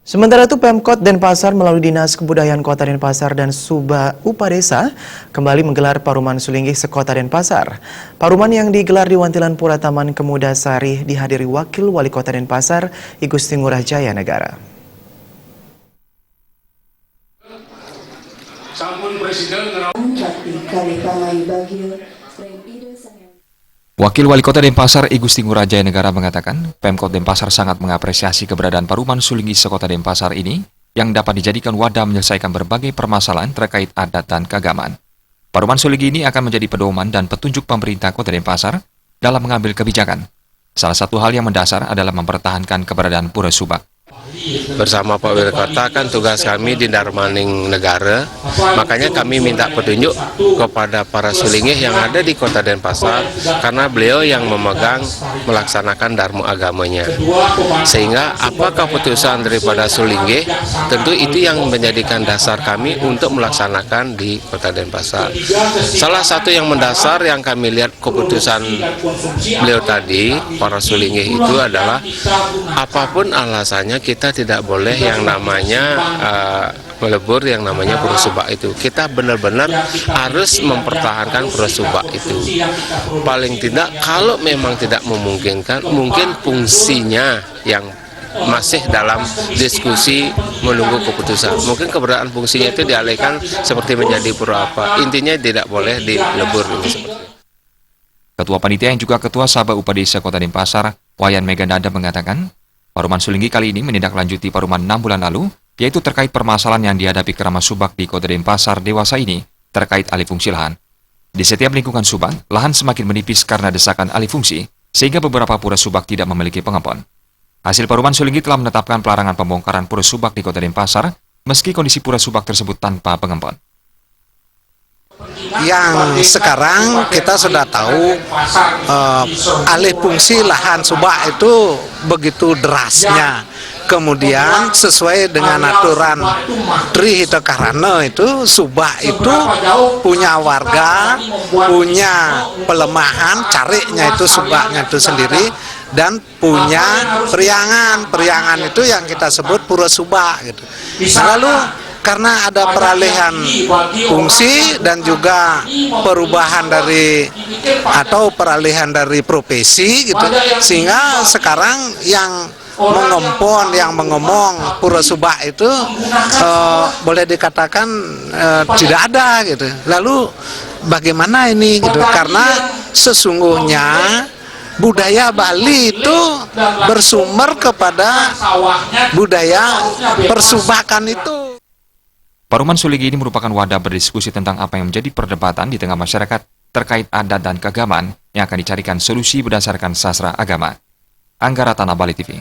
Sementara itu Pemkot Denpasar melalui Dinas Kebudayaan Kota Denpasar dan Suba Upadesa kembali menggelar Paruman Sulinggih sekota Denpasar. Paruman yang digelar di Wantilan Pura Taman Kemuda Sari dihadiri Wakil Wali Kota Denpasar, I Gusti Ngurah Jaya Negara. Wakil Wali Kota Denpasar, I Gusti Ngurah Jaya Negara mengatakan, Pemkot Denpasar sangat mengapresiasi keberadaan Paruman Sulinggih sekota Denpasar ini yang dapat dijadikan wadah menyelesaikan berbagai permasalahan terkait adat dan keagamaan. Paruman Sulinggih ini akan menjadi pedoman dan petunjuk pemerintah Kota Denpasar dalam mengambil kebijakan. Salah satu hal yang mendasar adalah mempertahankan keberadaan Pura Subak. Bersama Pak Wali Kota kan tugas kami di Darmaning Negara, makanya kami minta petunjuk kepada para Sulinggih yang ada di Kota Denpasar karena beliau yang memegang melaksanakan dharma agamanya. Sehingga apakah keputusan daripada Sulinggih, tentu itu yang menjadikan dasar kami untuk melaksanakan di Kota Denpasar. Salah satu yang mendasar yang kami lihat keputusan beliau tadi, para Sulinggih itu adalah apapun alasannya kita tidak boleh yang namanya melebur yang namanya Pura Subak itu. Kita benar-benar harus mempertahankan Pura Subak itu. Paling tidak kalau memang tidak memungkinkan, mungkin fungsinya yang masih dalam diskusi menunggu keputusan. Mungkin keberadaan fungsinya itu dialihkan seperti menjadi pura apa. Intinya tidak boleh dilebur ini seperti itu. Ketua Panitia yang juga Ketua Sabah Upadesa Kota Denpasar, Wayan Megananda mengatakan, Paruman Sulinggih kali ini menindaklanjuti Paruman 6 bulan lalu, yaitu terkait permasalahan yang dihadapi Keramat Subak di Kota Denpasar dewasa ini terkait alih fungsi lahan. Di setiap lingkungan Subak, lahan semakin menipis karena desakan alih fungsi, sehingga beberapa pura Subak tidak memiliki pengepon. Hasil Paruman Sulinggih telah menetapkan pelarangan pembongkaran pura Subak di Kota Denpasar, meski kondisi pura Subak tersebut tanpa pengepon. Yang sekarang kita sudah tahu alih fungsi lahan subak itu begitu derasnya. Kemudian sesuai dengan aturan Tri Hito Karana itu subak itu punya warga, punya pelemahan, cariknya itu subaknya itu sendiri dan punya periangan itu yang kita sebut pura subak gitu. Nah, lalu karena ada peralihan fungsi dan juga perubahan dari atau peralihan dari profesi gitu, sehingga sekarang yang mengempon, yang mengomong Pura Subak itu boleh dikatakan tidak ada gitu. Lalu bagaimana ini gitu? Karena sesungguhnya budaya Bali itu bersumber kepada budaya persubakan itu. Paruman Sulinggih ini merupakan wadah berdiskusi tentang apa yang menjadi perdebatan di tengah masyarakat terkait adat dan keagamaan yang akan dicarikan solusi berdasarkan sastra agama. Angga Ratana, Bali TV.